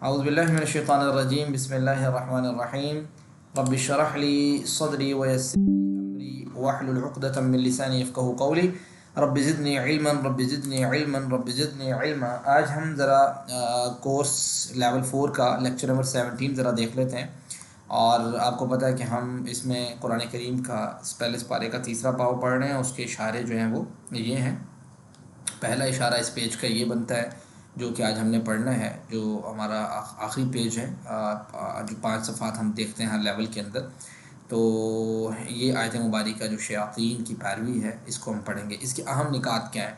اعوذ باللہ من الشیطان الرجیم، بسم اللہ الرحمن الرحیم۔ رب اشرح لی صدری ویسر لی امری واحلل عقدۃ من لسانی یفقہوا قولی۔ رب زدنی علما رب زدنی علما رب زدنی علما۔ آج ہم ذرا کورس لیول 4 کا لیکچر نمبر 17 ذرا دیکھ لیتے ہیں، اور آپ کو پتہ ہے کہ ہم اس میں قرآن کریم کا پہلے پارے کا تیسرا پاو پڑھ رہے ہیں۔ اس کے اشارے جو ہیں وہ یہ ہیں۔ پہلا اشارہ اس پیج کا یہ بنتا ہے جو کہ آج ہم نے پڑھنا ہے، جو ہمارا آخری پیج ہے، جو 5 صفحات ہم دیکھتے ہیں ہر لیول کے اندر۔ تو یہ آیت مبارکہ جو شیاطین کی پیروی ہے، اس کو ہم پڑھیں گے۔ اس کے اہم نکات کیا ہیں؟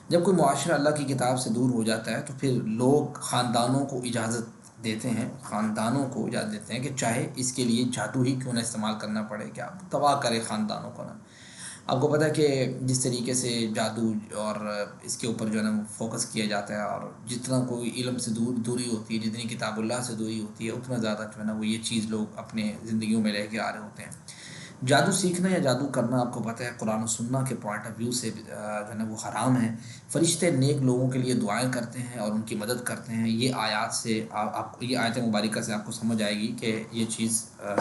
جب کوئی معاشرہ اللہ کی کتاب سے دور ہو جاتا ہے تو پھر لوگ خاندانوں کو اجازت دیتے ہیں کہ چاہے اس کے لیے جادو ہی کیوں نہ استعمال کرنا پڑے، کہ آپ تباہ کرے خاندانوں کو نا۔ آپ کو پتہ ہے کہ جس طریقے سے جادو اور اس کے اوپر جو ہے نا فوکس کیا جاتا ہے، اور جتنا کوئی علم سے دوری ہوتی ہے، جتنی کتاب اللہ سے دوری ہوتی ہے، اتنا زیادہ جو ہے نا وہ یہ چیز لوگ اپنے زندگیوں میں لے کے آ رہے ہوتے ہیں۔ جادو سیکھنا یا جادو کرنا آپ کو پتہ ہے قرآن و سنہ کے پوائنٹ آف ویو سے جو ہے نا وہ حرام ہے۔ فرشتے نیک لوگوں کے لیے دعائیں کرتے ہیں اور ان کی مدد کرتے ہیں۔ یہ آیات سے یہ آیت مبارکہ سے آپ کو سمجھ آئے گی کہ یہ چیز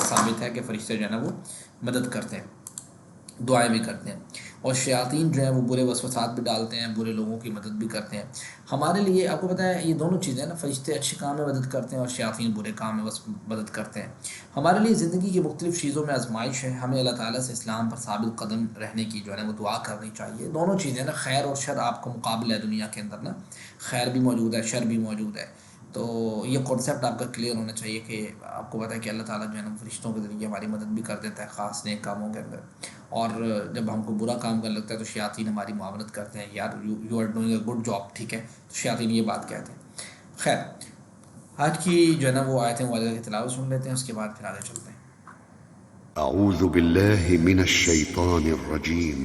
ثابت ہے کہ فرشتے جو ہے نا وہ مدد کرتے ہیں، دعائیں بھی کرتے ہیں، اور شیاطین جو ہیں وہ برے وسوسات بھی ڈالتے ہیں، برے لوگوں کی مدد بھی کرتے ہیں۔ ہمارے لیے آپ کو پتہ ہے یہ دونوں چیزیں نا، فرشتے اچھے کام میں مدد کرتے ہیں اور شیاطین برے کام میں مدد کرتے ہیں۔ ہمارے لیے زندگی کی مختلف چیزوں میں آزمائش ہے، ہمیں اللہ تعالیٰ سے اسلام پر ثابت قدم رہنے کی جو ہے نا وہ دعا کرنی چاہیے۔ دونوں چیزیں نا، خیر اور شر آپ کو مقابل ہے دنیا کے اندر نا، خیر بھی موجود ہے، شر بھی موجود ہے۔ تو یہ کانسیپٹ آپ کا کلیئر ہونا چاہیے کہ آپ کو پتہ ہے کہ اللہ تعالیٰ جو ہے نا فرشتوں کے ذریعے ہماری مدد بھی کر دیتا ہے خاص نیک کاموں کے اندر، اور جب ہم کو برا کام کرنے لگتا ہے تو شیاطین ہماری معاونت کرتے ہیں، یار you are doing a good job, ٹھیک ہے، تو شیاطین یہ بات کہتے ہیں۔ خیر، آج کی جو ہے نا وہ آیت مبارکہ کی تلاوت سن لیتے ہیں، اس کے بعد پھر آگے چلتے ہیں۔ اعوذ باللہ من الشیطان الرجیم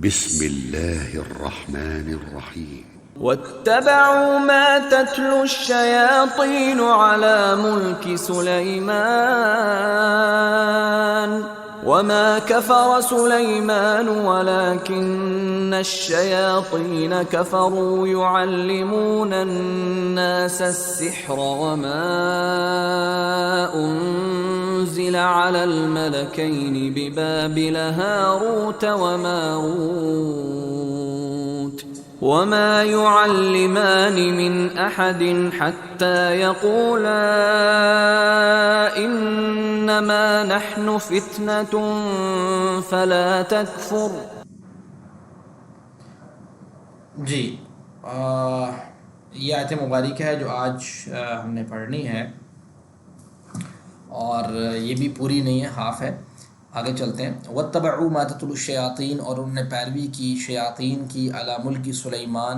بسم اللہ الرحمن الرحیم واتبعوا ما تتلو الشياطين على ملك سليمان وما كفر سليمان ولكن الشياطين كفروا يعلمون الناس السحر وما أنزل على الملكين ببابل هاروت وماروت وما يعلمان من أحد حتى يقولا إنما نحن فتنة فلا تكفر۔ جی، یہ آیت مبارکہ ہے جو آج ہم نے پڑھنی ہے، اور یہ بھی پوری نہیں ہے، ہاف ہے۔ آگے چلتے ہیں۔ وَاتَّبَعُوا مَا تَتْلُو الشَّيَاطِينُ، اور انہوں نے پیروی کی شیاطین کی، علی ملک سلیمان،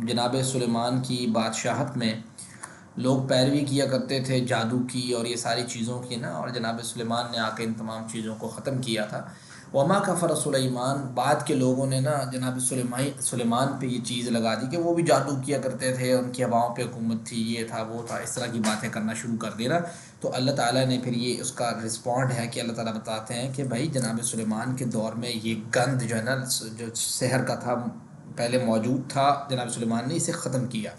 جناب سلیمان کی بادشاہت میں۔ لوگ پیروی کیا کرتے تھے جادو کی اور یہ ساری چیزوں کی نا، اور جناب سلیمان نے آ کے ان تمام چیزوں کو ختم کیا تھا۔ وما کفر سلیمان، بعد کے لوگوں نے نا جناب سلیمان پہ یہ چیز لگا دی کہ وہ بھی جادو کیا کرتے تھے، ان کی ہواؤں پہ حکومت تھی، یہ تھا وہ تھا، اس طرح کی باتیں کرنا شروع کر دینا۔ تو اللہ تعالیٰ نے پھر یہ اس کا رسپونڈ ہے کہ اللہ تعالیٰ بتاتے ہیں کہ بھائی جناب سلیمان کے دور میں یہ گند جو ہے نا، جو سحر کا تھا، پہلے موجود تھا، جناب سلیمان نے اسے ختم کیا۔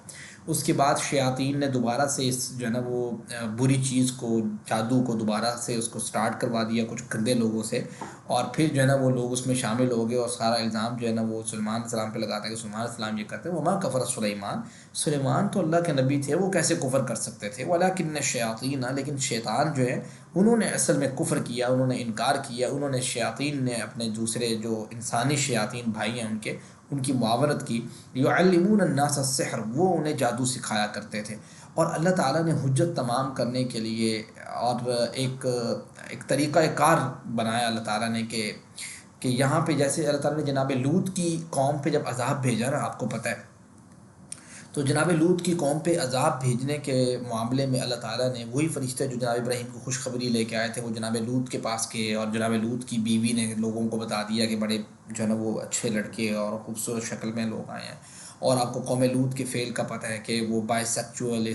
اس کے بعد شیاطین نے دوبارہ سے اس جو ہے نا وہ بری چیز کو، جادو کو دوبارہ سے اس کو سٹارٹ کروا دیا کچھ گندے لوگوں سے، اور پھر جو ہے نا وہ لوگ اس میں شامل ہو گئے، اور سارا الزام جو ہے نا وہ سلیمان علیہ السلام پہ لگاتا ہے کہ سلیمان علیہ السلام یہ کرتے ہیں۔ وما کفر سلیمان تو اللہ کے نبی تھے، وہ کیسے کفر کر سکتے تھے؟ ولکن الشیاطین، لیکن شیطان جو ہے انہوں نے اصل میں کفر کیا، انہوں نے انکار کیا، انہوں نے شیاطین نے اپنے دوسرے جو انسانی شیاطین بھائی ہیں ان کی معاونت کی۔ یعلمون الناس السحر، وہ انہیں جادو سکھایا کرتے تھے، اور اللہ تعالیٰ نے حجت تمام کرنے کے لیے اور ایک طریقہ کار بنایا اللہ تعالیٰ نے کہ یہاں پہ جیسے اللہ تعالیٰ نے جناب لوط کی قوم پہ جب عذاب بھیجا نا، آپ کو پتہ ہے، تو جناب لوط کی قوم پہ عذاب بھیجنے کے معاملے میں اللہ تعالیٰ نے وہی فرشتے جو جناب ابراہیم کو خوشخبری لے کے آئے تھے، وہ جناب لوط کے پاس گئے، اور جناب لوط کی بیوی نے لوگوں کو بتا دیا کہ بڑے جو ہے نا وہ اچھے لڑکے اور خوبصورت شکل میں لوگ آئے ہیں، اور آپ کو قوم لوط کے فعل کا پتہ ہے کہ وہ بائی سیکچول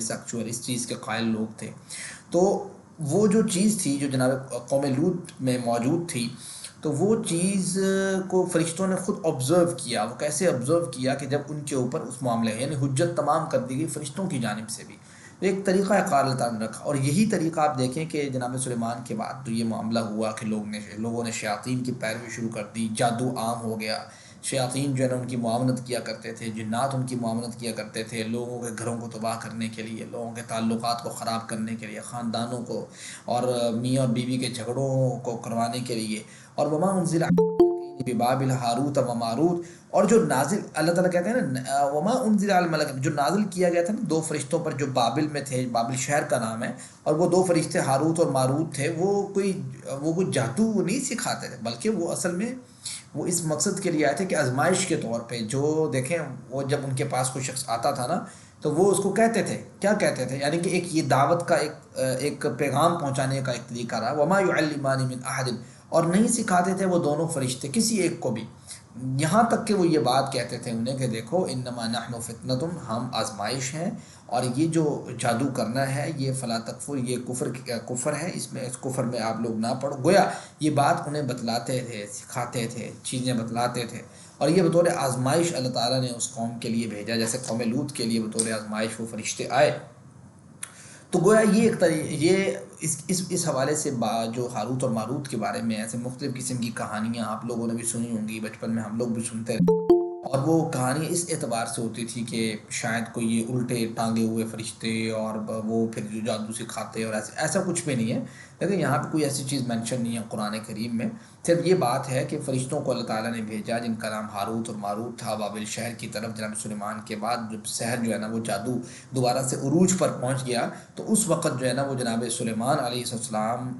اس چیز کے قائل لوگ تھے۔ تو وہ جو چیز تھی جو جناب قوم لوط میں موجود تھی، تو وہ چیز کو فرشتوں نے خود آبزرو کیا۔ وہ کیسے آبزرو کیا کہ جب ان کے اوپر اس معاملے یعنی حجت تمام کر دی گئی فرشتوں کی جانب سے بھی، ایک طریقہ کار اللہ تعالیٰ نے رکھا، اور یہی طریقہ آپ دیکھیں کہ جناب سلیمان کے بعد تو یہ معاملہ ہوا کہ لوگوں نے شیاطین کی پیروی شروع کر دی، جادو عام ہو گیا، شیاطین جو ہے نا ان کی معاونت کیا کرتے تھے، جنات ان کی معاونت کیا کرتے تھے لوگوں کے گھروں کو تباہ کرنے کے لیے، لوگوں کے تعلقات کو خراب کرنے کے لیے، خاندانوں کو اور میاں اور بیوی کے جھگڑوں کو کروانے کے لیے۔ اور وما انزل ببابل ہاروت و ماروت، اور جو نازل اللہ تعالیٰ کہتے ہیں نا وما انزل علی الملک، جو نازل کیا گیا تھا نا دو فرشتوں پر جو بابل میں تھے، بابل شہر کا نام ہے، اور وہ دو فرشتے ہاروت اور ماروت تھے، وہ کوئی جادو نہیں سکھاتے تھے، بلکہ وہ اصل میں وہ اس مقصد کے لیے آئے تھے کہ آزمائش کے طور پہ، جو دیکھیں وہ جب ان کے پاس کوئی شخص آتا تھا نا تو وہ اس کو کہتے تھے، کیا کہتے تھے، یعنی کہ ایک یہ دعوت کا ایک پیغام پہنچانے کا ایک طریقہ رہا، وما يعلمان من احد، اور نہیں سکھاتے تھے وہ دونوں فرشتے کسی ایک کو بھی، یہاں تک کہ وہ یہ بات کہتے تھے انہیں کہ دیکھو انما نحن فتنۃ، ہم آزمائش ہیں، اور یہ جو جادو کرنا ہے یہ فلا تکفر، یہ کفر ہے، اس کفر میں آپ لوگ نہ پڑو، گویا یہ بات انہیں بتلاتے تھے، سکھاتے تھے، چیزیں بتلاتے تھے، اور یہ بطور آزمائش اللہ تعالیٰ نے اس قوم کے لیے بھیجا، جیسے قوم لوط کے لیے بطور آزمائش وہ فرشتے آئے۔ تو گویا یہ یہ اس حوالے سے جو ہاروت اور ماروت کے بارے میں ایسے مختلف قسم کی کہانیاں آپ لوگوں نے بھی سنی ہوں گی، بچپن میں ہم لوگ بھی سنتے رہے، اور وہ کہانی اس اعتبار سے ہوتی تھی کہ شاید کوئی یہ الٹے ٹانگے ہوئے فرشتے اور وہ پھر جو جادو سکھاتے، اور ایسا کچھ بھی نہیں ہے، لیکن یہاں پہ کوئی ایسی چیز مینشن نہیں ہے قرآن کریم میں، صرف یہ بات ہے کہ فرشتوں کو اللہ تعالیٰ نے بھیجا جن کا نام ہاروت اور ماروت تھا بابل شہر کی طرف، جناب سلیمان کے بعد جب شہر جو ہے نا وہ جادو دوبارہ سے عروج پر پہنچ گیا، تو اس وقت جو ہے نا وہ جناب سلیمان علیہ السلام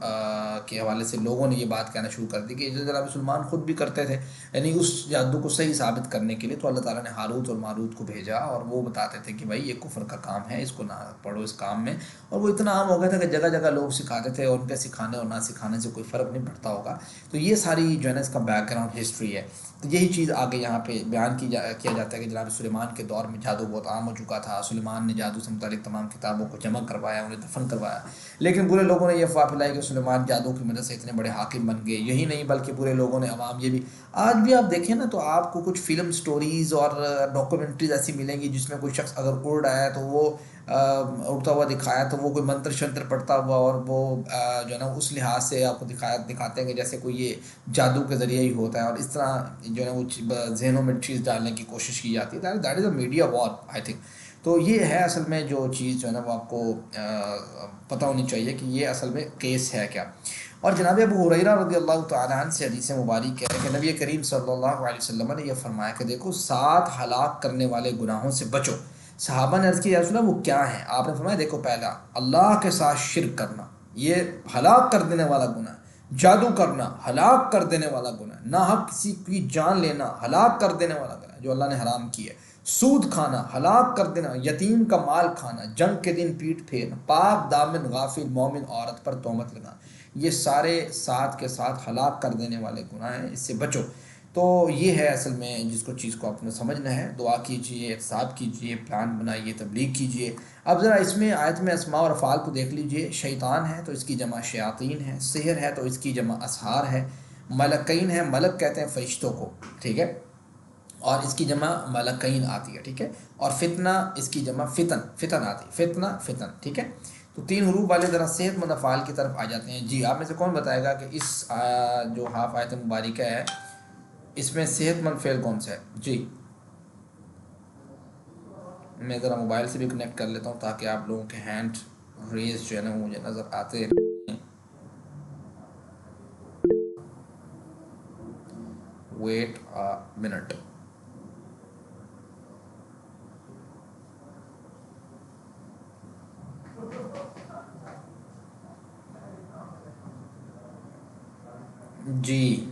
کے حوالے سے لوگوں نے یہ بات کہنا شروع کر دی کہ جناب سلیمان خود بھی کرتے تھے، یعنی اس جادو کو صحیح ثابت کرنے کے لیے تو اللہ تعالیٰ نے ہاروت اور ماروت کو بھیجا، اور وہ بتاتے تھے کہ بھائی یہ کفر کا کام ہے، اس کو نہ پڑھو اس کام میں، اور وہ اتنا عام ہو گیا تھا کہ جگہ جگہ لوگ سکھاتے تھے، اور ان کے سکھانے اور نہ سکھانے سے کوئی فرق نہیں پڑتا ہوگا۔ تو یہ ساری جو ہے نا اس کا بیک گراؤنڈ ہسٹری ہے، تو یہی چیز آگے یہاں پہ بیان کیا جاتا ہے کہ جناب سلیمان کے دور میں جادو بہت عام ہو چکا تھا، سلیمان نے جادو سے متعلق تمام کتابوں کو جمع کروایا، انہیں دفن کروایا، لیکن برے لوگوں نے یہ افواہ پھیلائی کہ سلیمان جادو کی مدد سے اتنے بڑے حاکم بن گئے، یہی نہیں بلکہ برے لوگوں نے عوام یہ بھی، آج بھی آپ دیکھیں نا تو آپ کو کچھ فلم سٹوریز اور ڈاکومنٹریز ایسی ملیں گی جس میں کوئی شخص اگر اڑ رہا ہے تو وہ اڑتا ہوا دکھایا تو وہ کوئی منتر شنتر پڑھتا ہوا، اور وہ جو ہے نا اس لحاظ سے آپ کو دکھاتے ہیں کہ جیسے کوئی یہ جادو کے ذریعے ہی ہوتا ہے، اور اس طرح جو ہے نا وہ ذہنوں میں چیز ڈالنے کی کوشش کی جاتی ہے، that is a media war I think. تو یہ ہے اصل میں جو چیز جو ہے نا وہ آپ کو پتہ ہونی چاہیے کہ یہ اصل میں کیس ہے کیا۔ اور جناب ابو ہریرہ رضی اللہ تعالیٰ عنہ سے حدیث مبارک ہے کہ نبی کریم صلی اللہ علیہ وسلم نے یہ فرمایا کہ دیکھو 7 ہلاک کرنے والے گناہوں سے بچو۔ صحابہ نے عرض کی یا رسول اللہ وہ کیا ہیں؟ آپ نے فرمایا دیکھو پہلا اللہ کے ساتھ شرک کرنا، یہ ہلاک کر دینے والا گناہ ہے، جادو کرنا ہلاک کر دینے والا گناہ ہے، ناحق کسی کی جان لینا ہلاک کر دینے والا گناہ ہے جو اللہ نے حرام کی ہے، سود کھانا ہلاک کر دینا، یتیم کا مال کھانا، جنگ کے دن پیٹ پھیرنا، پاک دامن غافل مومن عورت پر تہمت لگانا، یہ سارے 7 کے ساتھ ہلاک کر دینے والے گناہ ہیں، اس سے بچو۔ تو یہ ہے اصل میں جس کو چیز کو آپ نے سمجھنا ہے، دعا کیجئے، احتساب کیجئے، پلان بنائیے، تبلیغ کیجئے۔ اب ذرا اس میں آیت میں اسماء اور افعال کو دیکھ لیجئے، شیطان ہے تو اس کی جمع شیاطین ہے، سحر ہے تو اس کی جمع اسحار ہے، ملکین ہے، ملک کہتے ہیں فرشتوں کو، ٹھیک ہے، اور اس کی جمع ملکین آتی ہے، ٹھیک ہے، اور فتنہ اس کی جمع فتن آتی ہے، فتن، ٹھیک ہے۔ تو 3 حروف والے ذرا صحت مند افعال کی طرف آ جاتے ہیں۔ جی آپ میں سے کون بتائے گا کہ اس جو ہاف آیت مبارکہ ہے اس میں صحت مند فعل کون سا ہے؟ جی میں ذرا موبائل سے بھی کنیکٹ کر لیتا ہوں تاکہ آپ لوگوں کے ہینڈ ریز جو ہے نا مجھے نظر آتے ہیں۔ Wait minute. جی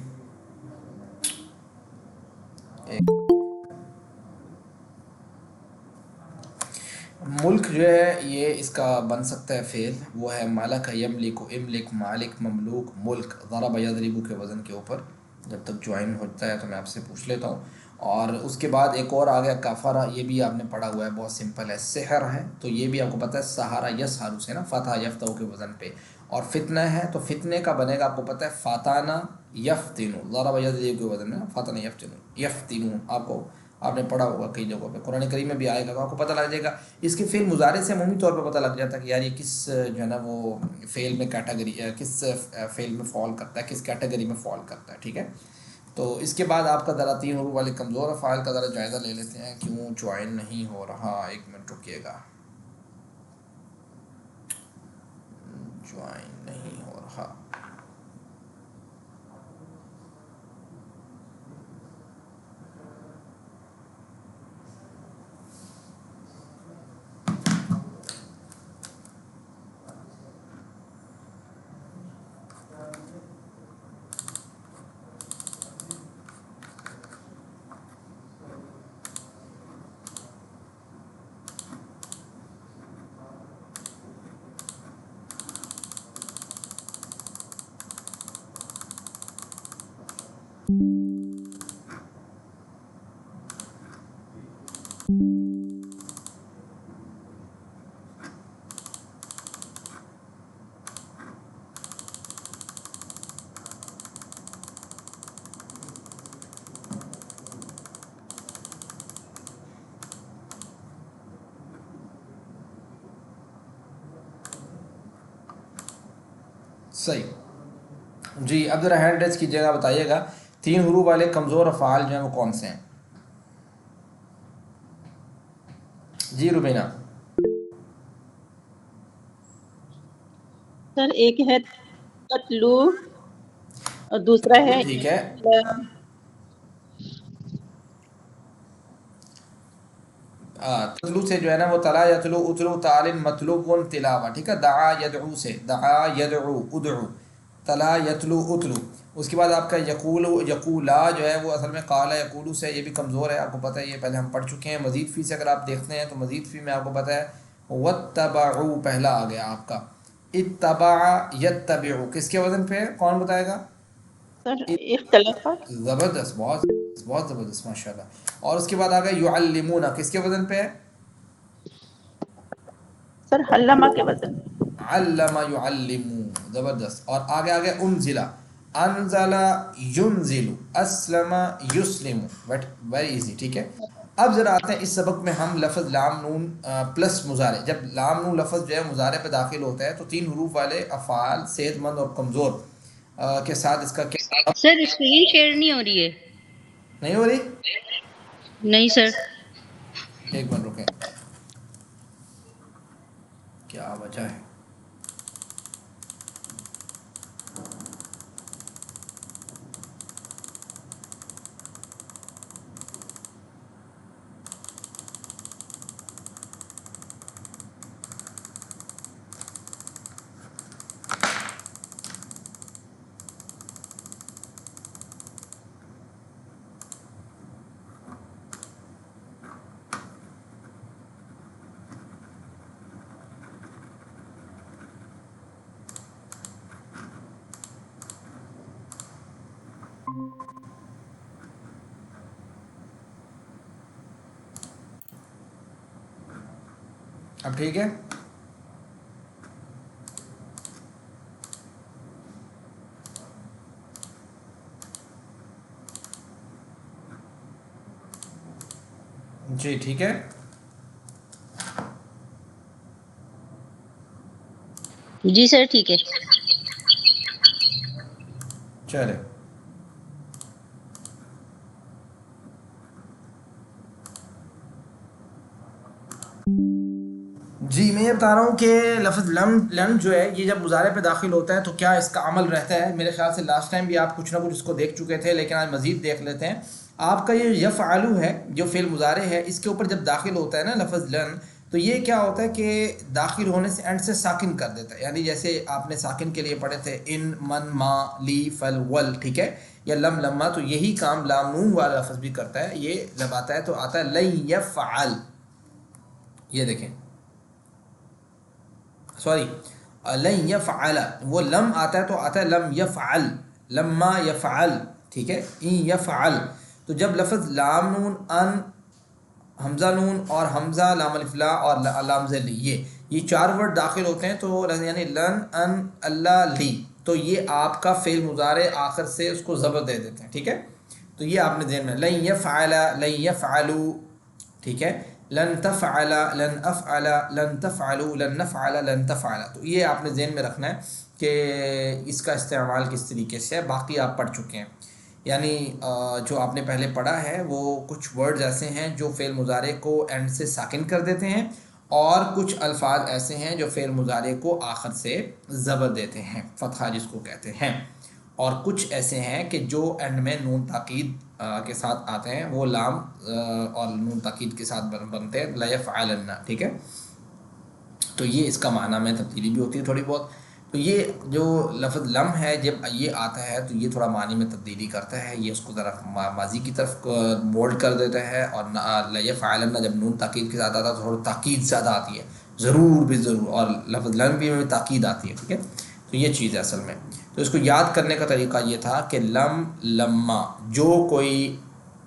ملک جو ہے یہ اس کا بن سکتا ہے فعل، وہ ہے مالک یملک، املک، مالک، مملوک، ملک، ضرب یضرب کے وزن کے اوپر۔ جب تک جوائن ہوتا ہے تو میں آپ سے پوچھ لیتا ہوں۔ اور اس کے بعد ایک اور آ گیا کفارہ، یہ بھی آپ نے پڑھا ہوا ہے، بہت سمپل ہے۔ سحر ہے تو یہ بھی آپ کو پتہ ہے سہارا یسہارو سے نا، فتح یفتح کے وزن پہ۔ اور فتنہ ہے تو فتنے کا بنے گا آپ کو پتہ ہے فاتانہ یفتنو، ضرب یضرب کے وزن میں فتنہ یفتنو، یفتنو آپ کو آپ نے پڑھا ہوگا کئی جگہوں پہ، قرآن کریم میں بھی آئے گا تو آپ کو پتہ لگ جائے گا. اس کے فعل مضارع سے عمومی طور پہ پتہ لگ جاتا ہے کہ یار یہ کس جو ہے نا وہ فعل میں کیٹیگری، کس فعل میں فال کرتا ہے، کس کیٹیگری میں فال کرتا ہے. ٹھیک ہے، تو اس کے بعد آپ کا ذرا 3 حروف والے کمزور افعال کا ذرا جائزہ لے لیتے ہیں. کیوں جوائن نہیں ہو رہا؟ 1 منٹ رکیے گا، جوائن نہیں ہو رہا. صحیح جی. اب ذرا ہینڈ ریز کیجیے گا، بتائیے گا 3 حروف والے کمزور افعال جو ہیں وہ کون سے ہیں؟ جی روبینہ. سر ایک ہے تتلو اور دوسرا ہے ٹھیک ہے، تتلو سے جو ہے نا وہ تلا یتلو اتلو تعلن مطلوب تلاوہ. ٹھیک ہے، دعا یدعو سے دعا یدعو ادعو، تلا یتلو اتلو. اس کے بعد آپ کا یقول یقولا جو ہے وہ اصل میں قال یقولو سے، یہ بھی کمزور ہے، آپ کو پتہ ہے، یہ پہلے ہم پڑھ چکے ہیں. مزید فی سے اگر آپ دیکھتے ہیں تو مزید فی میں آپ کو پتہ ہے واتبعوا پہلا آ گیا آپ کا. اتبع یتبعو کس کے وزن پہ ہے؟ کون بتائے گا؟ سر اختلاف. زبردست، بہت بہت زبردست، ماشاء اللہ. اور اس کے بعد آ گیا یعلمون کس کے وزن پہ ہے؟ سر حلمہ کے وزن. علم یعلم، زبردست. اور آگے آگے انزلہ، انزل ینزل، اسلم یسلم، ویری ایزی. ٹھیک ہے، اب ذرا آتے ہیں اس سبق میں ہم لفظ لام نون پلس مضارع. جب لام نون لفظ جو ہے مضارع پہ داخل ہوتا ہے تو 3 حروف والے افعال صحت مند اور کمزور کے ساتھ اس کا کیا سر اسکرین شیئر نہیں ہو رہی ہے. نہیں ہو رہی؟ نہیں سر. 1 منٹ رکیں، کیا وجہ ہے؟ اب ٹھیک ہے؟ جی ٹھیک ہے. جی سر ٹھیک ہے. چلے جی، میں یہ بتا رہا ہوں کہ لفظ لن جو ہے یہ جب مضارع پہ داخل ہوتا ہے تو کیا اس کا عمل رہتا ہے. میرے خیال سے لاسٹ ٹائم بھی آپ کچھ نہ کچھ اس کو دیکھ چکے تھے، لیکن آج مزید دیکھ لیتے ہیں. آپ کا یہ یفعلو ہے جو فعل مضارع ہے، اس کے اوپر جب داخل ہوتا ہے نا لفظ لن، تو یہ کیا ہوتا ہے کہ داخل ہونے سے اینڈ سے ساکن کر دیتا ہے. یعنی جیسے آپ نے ساکن کے لیے پڑھے تھے ان من ما لی فل ول، ٹھیک ہے، یا لم لما، تو یہی کام لام نون والا لفظ بھی کرتا ہے. یہ جب آتا ہے تو آتا ہے لن یفعل. یہ دیکھیں، سوری لن یفعل، وہ لم آتا ہے تو آتا ہے لم یفعل، لما یفعل. ٹھیک ہے، ان یفعل. تو جب لفظ لام نون ان حمزہ نون اور حمزہ لام الف لا اور لام ز لی، یہ 4 ورڈ داخل ہوتے ہیں تو یعنی لن ان اللہ لی، تو یہ آپ کا فعل مضارع آخر سے اس کو زبر دے دیتے ہیں. ٹھیک ہے، تو یہ آپ نے ذہن میں لن یفعل لن یفعلوا، ٹھیک ہے، لن تفعل لن افعل لن تفعلوا لن نفعل لن تفعل، تو یہ آپ نے ذہن میں رکھنا ہے کہ اس کا استعمال کس طریقے سے ہے. باقی آپ پڑھ چکے ہیں، یعنی جو آپ نے پہلے پڑھا ہے وہ کچھ ورڈز ایسے ہیں جو فعل مضارع کو اینڈ سے ساکن کر دیتے ہیں، اور کچھ الفاظ ایسے ہیں جو فعل مضارع کو آخر سے زبر دیتے ہیں، فتحہ جس کو کہتے ہیں، اور کچھ ایسے ہیں کہ جو اینڈ میں نون تاکید کے ساتھ آتے ہیں، وہ لام اور نون تاکید کے ساتھ بنتے ہیں لیفعلن، ٹھیک ہے. تو یہ اس کا معنی میں تبدیلی بھی ہوتی ہے تھوڑی بہت. تو یہ جو لفظ لم ہے جب یہ آتا ہے تو یہ تھوڑا معنی میں تبدیلی کرتا ہے، یہ اس کو ذرا ماضی کی طرف بولڈ کر دیتا ہے، اور لیفعلن جب نون تاکید کے ساتھ آتا ہے تو تھوڑا تاکید زیادہ آتی ہے، ضرور بھی ضرور، اور لفظ لم بھی میں تاکید آتی ہے، ٹھیک ہے. تو یہ چیز ہے اصل میں. تو اس کو یاد کرنے کا طریقہ یہ تھا کہ لم لما، جو کوئی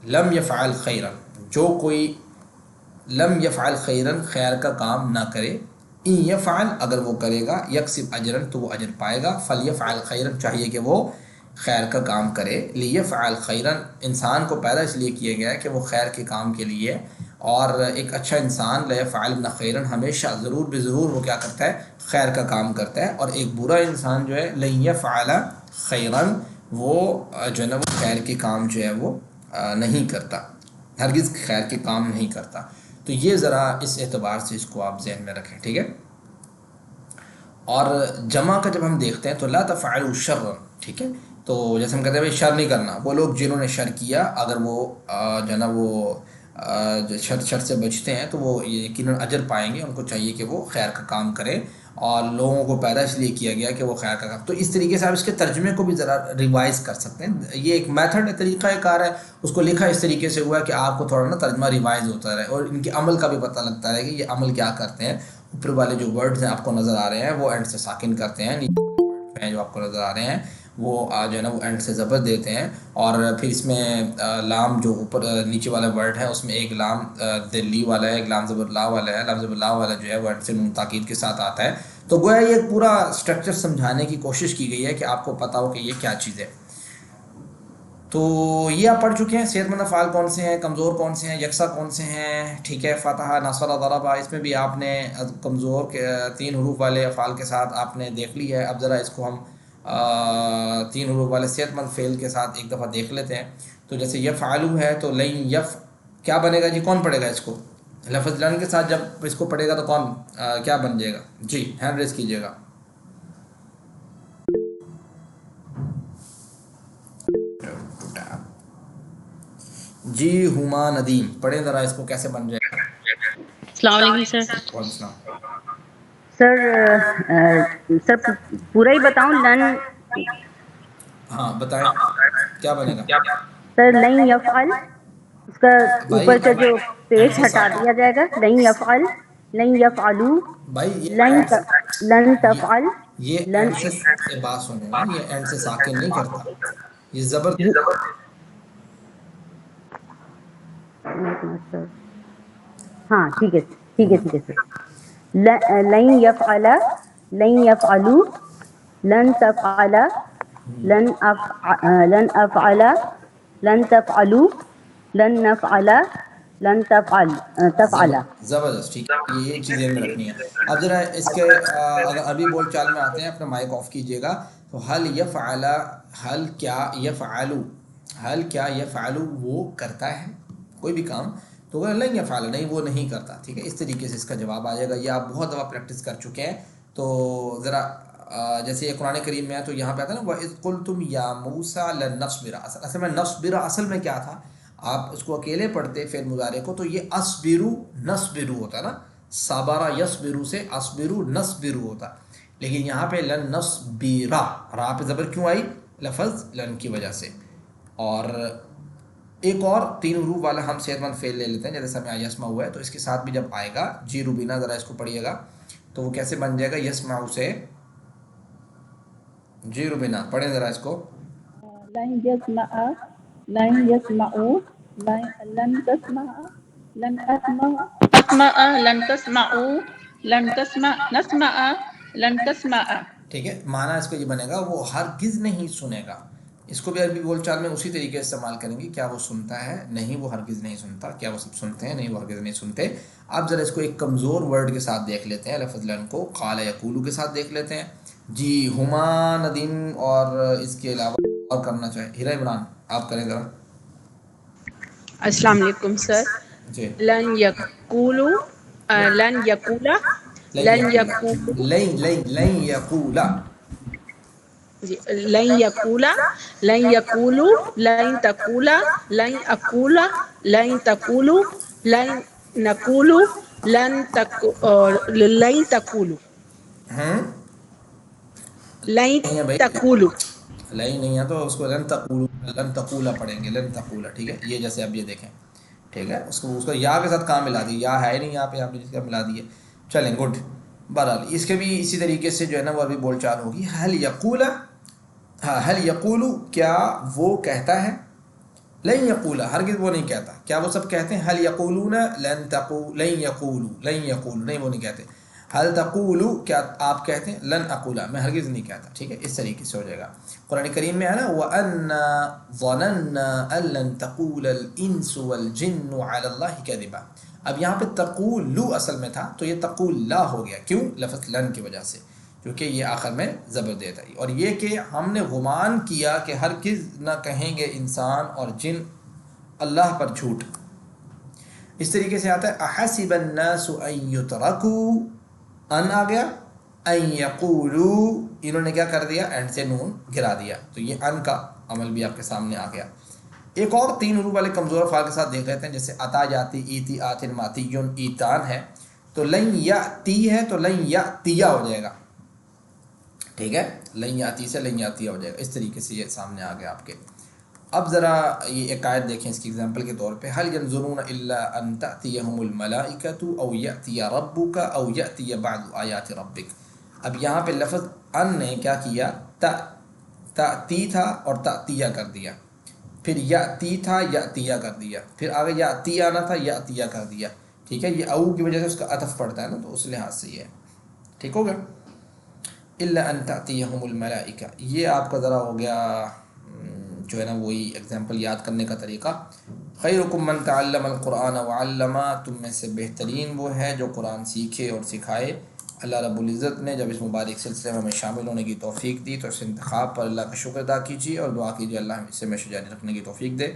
لم یفعل خیرا، جو کوئی لم یفعل خیرا خیر کا کام نہ کرے، ان یفعل اگر وہ کرے گا، یکسب اجرا تو وہ اجر پائے گا، فلیفعل خیرا چاہیے کہ وہ خیر کا کام کرے، لیفعل خیرا انسان کو پیدا اس لیے کیا گیا ہے کہ وہ خیر کے کام کے لیے، اور ایک اچھا انسان لیفعلن خیرا ہمیشہ ضرور بے ضرور وہ کیا کرتا ہے، خیر کا کام کرتا ہے، اور ایک برا انسان جو ہے لن یفعل خیرا وہ جو ہے نا وہ خیر کے کام جو ہے وہ نہیں کرتا، ہرگز خیر کے کام نہیں کرتا. تو یہ ذرا اس اعتبار سے اس کو آپ ذہن میں رکھیں، ٹھیک ہے. اور جمع کا جب ہم دیکھتے ہیں تو لا تفعلوا شرا، ٹھیک ہے. تو جیسے ہم کہتے ہیں بھائی شر نہیں کرنا، وہ لوگ جنہوں نے شر کیا اگر وہ جو ہے نا وہ شر سے بچتے ہیں تو وہ یقیناً اجر پائیں گے، ان کو چاہیے کہ وہ خیر کا کام کریں، اور لوگوں کو پیدا اس لیے کیا گیا کہ وہ خیر کا کام. تو اس طریقے سے آپ اس کے ترجمے کو بھی ذرا ریوائز کر سکتے ہیں. یہ ایک میتھڈ ہے، طریقہ کار ہے، اس کو لکھا اس طریقے سے ہوا ہے کہ آپ کو تھوڑا نا ترجمہ ریوائز ہوتا رہے، اور ان کے عمل کا بھی پتہ لگتا رہے کہ یہ عمل کیا کرتے ہیں. اوپر والے جو ورڈز ہیں آپ کو نظر آ رہے ہیں وہ اینڈ سے ساکن کرتے ہیں، نیچے ہیں جو آپ کو نظر آ رہے ہیں وہ جو ہے نا وہ اینڈ سے زبر دیتے ہیں، اور پھر اس میں لام جو اوپر نیچے والا ورڈ ہے اس میں ایک لام دلی والا ہے، ایک لام زبر لا والا ہے. لام زبر لا والا جو ہے وہ اینڈ سے نون تاکید کے ساتھ آتا ہے. تو گویا یہ ایک پورا اسٹرکچر سمجھانے کی کوشش کی گئی ہے کہ آپ کو پتہ ہو کہ یہ کیا چیز ہے. تو یہ آپ پڑھ چکے ہیں. صحت مند افعال کون سے ہیں، کمزور کون سے ہیں، یکساں کون سے ہیں، ٹھیک ہے. فتح، نصر، ضرب، اس میں بھی آپ نے کمزور کے 3 حروف والے افعال کے ساتھ آپ نے دیکھ لی ہے. اب ذرا اس کو ہم 3 حروف والے صحت مند فعل کے ساتھ ایک دفعہ دیکھ لیتے ہیں. تو جیسے یفعلوا ہے تو لن یف کیا بنے گا جی، کون پڑھے گا اس کو؟ لفظ لن کے ساتھ جب اس کو پڑھے گا تو کون کیا بن جائے گا جی؟ ہینڈ ریز کیجیے گا. جی ہما ندیم پڑھیں ذرا اس کو کیسے بن جائے گا. السلام علیکم سر. وعلیکم السلام. سر پورا ہی بتاؤں؟ لن، ہاں بتائیں کیا بنے گا. سر لن یفعل، اس کا اوپر کا جو پیش ہٹا دیا جائے گا، لن یفعل، لن یفعلوا، بھائی لن تفعل، یہ لن. اینڈ سے بات سنیں نا، یہ اینڈ سے ساکن نہیں کرتا، یہ زبر. ہاں ٹھیک ہے ٹھیک ہے ٹھیک ہے سر. لن یفعل، لن یفعلوا، لن تفعل، لن افعل، لن تفعلوا، لن نفعل، لن تفعل. زبردست، ٹھیک ہے. یہ چیزیں میں رکھنی ہے. اب ذرا اس کے اگر عربی بول چال میں آتے ہیں، اپنا مائک آف کیجیے گا. تو حل یفعل، حل کیا یفعلو، حل کیا یفعلو وہ کرتا ہے کوئی بھی کام، تو اگر لن یفعل نہیں وہ نہیں کرتا، ٹھیک ہے. اس طریقے سے اس کا جواب آ جائے گا. یہ آپ بہت دفعہ پریکٹس کر چکے ہیں. تو ذرا جیسے یہ قرآن کریم میں ہے تو یہاں پہ آتا ہے نا وَإِذْ قُلْتُمْ يَا مُوسَىٰ لَن نَّصْبِرَ، اصل میں نصبر اصل میں کیا تھا، آپ اس کو اکیلے پڑھتے فعل مضارع کو تو یہ اصبرو نصبرو ہوتا نا، صبر یصبرو سے اصبرو نصبرو ہوتا. لیکن یہاں پہ لن نصبرا، را پہ زبر کیوں آئی؟ لفظ لن کی وجہ سے. اور ایک اور 3 حروف والا ہم صحت مند فعل لے لیتے ہیں، جیسے سمع یسمع ہوا ہے تو اس کے ساتھ بھی جب آئے گا جی روبینہ، ذرا اس کو پڑھیے گا تو وہ کیسے بن جائے گا. یسمع سے جی روبینہ پڑھیں ذرا اس کو. لن يسمع، لن يسمعوا، لن تسمع، لن أسمع، أسمع، لن تسمعوا، لن تسمع، نسمع، لن تسمع. ٹھیک ہے. معنی اس کو یہ بنے گا وہ ہرگز نہیں سنے گا. اس کو بھی عربی بول چال میں اسی طریقے سے استعمال کریں گے. کیا وہ سنتا ہے؟ نہیں، وہ ہرگز نہیں سنتا. کیا وہ سب سنتے ہیں؟ نہیں، وہ ہرگز نہیں سنتے. آپ ذرا اس کو ایک کمزور ورڈ کے ساتھ دیکھ لیتے ہیں، لفظ لن کو قال یقولو کے ساتھ دیکھ لیتے ہیں. جی ہما، ندیم اور اس کے علاوہ اور کرنا چاہے ہیرا عمران آپ کریں ذرا. السلام علیکم سر. جی لن یقولو، لن یقولا، لن یقولو، لن یقولا. جی لن یقولا، لن یقولو، لن تقولا، لن اقولا، لن تقولو، لن نقولو، لن تقولو، نہیں ہے لن بھائی، تقولو. نہیں ہے تو اس کو لن تقولا پڑھیں گے، لن تقولا. ٹھیک ہے، یہ جیسے اب یہ دیکھیں، ٹھیک ہے، اس کو یا کے ساتھ کہاں ملا دی؟ یا ہے نہیں یہاں پہ، آپ نے جس کا ملا دی ہے. چلیں گڈ. بہرحال اس کے بھی اسی طریقے سے جو ہے نا وہ ابھی بول چال ہوگی. حل یقولا، ہاں حل یقولو، کیا وہ کہتا ہے؟ لن یقولا، ہرگز وہ نہیں کہتا. کیا وہ سب کہتے ہیں؟ حل یقولون لن یقولو، لن یقولو، نہیں وہ نہیں کہتے. حل تقولو، کیا آپ کہتے ہیں؟ لن اقولا، میں ہرگز نہیں کہتا. ٹھیک ہے، اس طریقے سے ہو جائے گا. قرآن کریم میں ہے نا وَأَنَّا ظَنَنَّا أَن لَن تَقُولَ الْإِنسُ وَالْجِنُّ عَلَى اللَّهِ كَذِبًا. اب یہاں پہ تقولو اصل میں تھا، تو یہ تقول لا ہو گیا. کیوں؟ لفظ لن کی وجہ سے، کیونکہ یہ آخر میں زبر دیتا ہے. اور یہ کہ ہم نے گمان کیا کہ ہرگز نہ کہیں گے انسان اور جن اللہ پر جھوٹ. اس طریقے سے آتا ہے احسب الناس ان یترکوا، ان آ گیا، ان یقولوا، انہوں نے کیا کر دیا؟ اینڈ سے نون گرا دیا. تو یہ ان کا عمل بھی آپ کے سامنے آ گیا. ایک اور 3 حروف والے کمزور افعال کے ساتھ دیکھ لیتے ہیں، جیسے عطا جاتی، ایتی آتن ماتیون ایتان ہے، تو لن یاتی ہے تو لن یاتیا ہو جائے گا. ٹھیک ہے، لن یاتی سے لن یاتیا ہو جائے گا. اس طریقے سے یہ سامنے آ گیا آپ کے. اب ذرا یہ ایک آیت دیکھیں اس کی اگزامپل کے طور پہ. هل ينظرون الا ان تأتيهم الملائکة او یأتی ربک او یأتی بعض آیات ربک. اب یہاں پہ لفظ ان نے کیا کیا؟ تأتی تھا اور تأتیہ کر دیا، پھر یأتی تھا یأتیہ کر دیا، پھر آگے یأتی آنا تھا یأتیہ کر دیا. ٹھیک ہے، یہ او کی وجہ سے اس کا عطف پڑتا ہے نا، تو اس لحاظ سے یہ ٹھیک ہوگا. الا ان تأتيهم الملائکہ، یہ آپ کا ذرا ہو گیا جو ہے نا وہی ایگزامپل یاد کرنے کا طریقہ. خیرکم من تعلم القرآن وعلمہ، تم میں سے بہترین وہ ہے جو قرآن سیکھے اور سکھائے. اللہ رب العزت نے جب اس مبارک سلسلے میں ہمیں شامل ہونے کی توفیق دی تو اس انتخاب پر اللہ کا شکر ادا کیجیے اور دعا کیجیے اللہ اسے ہمیشہ جاری رکھنے کی توفیق دے.